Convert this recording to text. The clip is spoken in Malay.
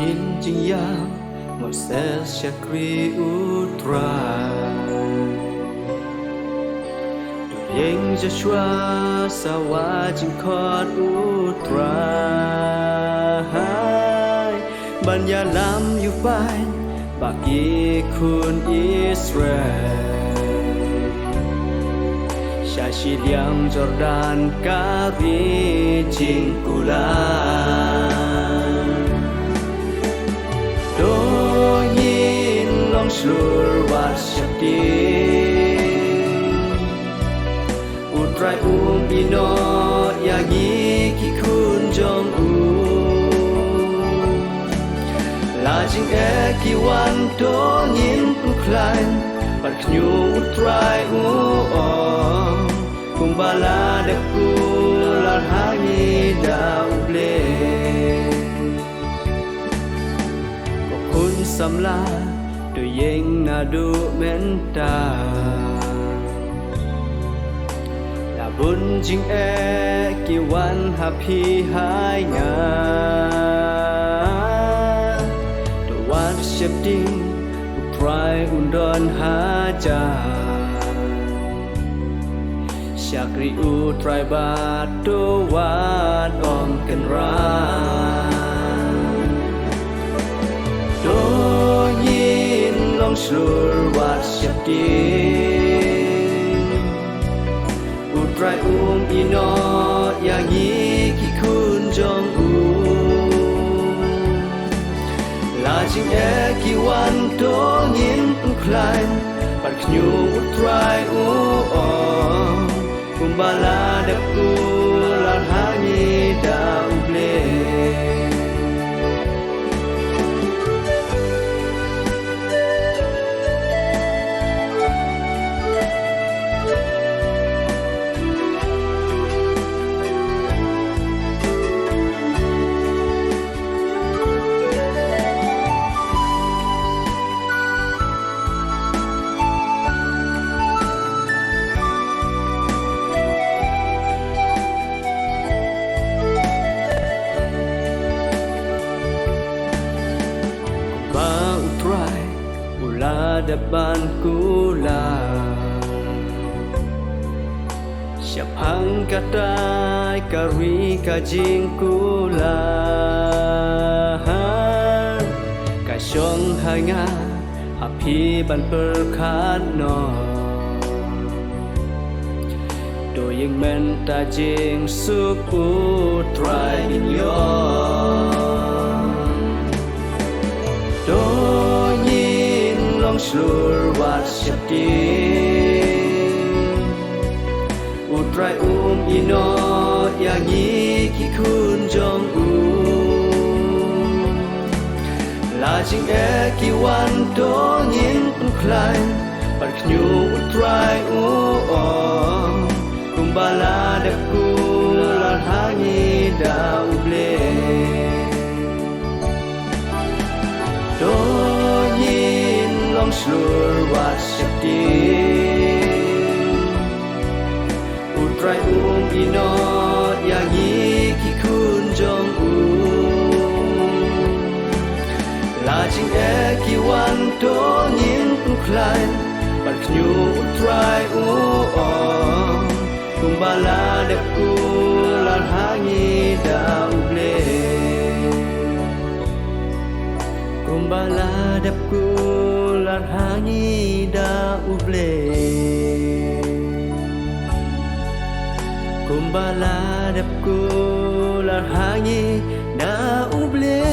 Hinjing Moses Syakri Utra Yang Joshua Sawajin Khot Utra Banya lam yu bai Bagi kun Israel Syashi liang Jordan Kari Jingkulan Doyin long slur wat syakti Utrai bino Yagi kikun jong Lajing kiwan doyin uklain Pat knyu utrai Kumbala deku lar hangi dauble Kokun samla do yeng nadu menta Labun jing kiwan happy hai nga Do wat shepding utrai undon haja Syakri utrai batu wat om kenran Doyin long slur wat syakti Utrai ino yangi kikun jong Lajing kiwan doyin uklain Pat knyu utrai Kumbala deku lar hangi dauble Depan kula Siapang katai kari kajing kula Kasyong hanga api ban perkat no Doyeng menta jing suku try in yon Slur wat syakti Utrai ino yangi kikun jong Lajing kiwan doyin uklain Pat knyu utrai Kumbala deku lar hangi dauble Slur wat syakti Utrai ino yangi kikun jong Lajing kiwan doyin uklain Pat knyu utrai Kumbala deku lar hangi dauble Kumbala deku lar hangi dauble Kumbala deku lar hangi dauble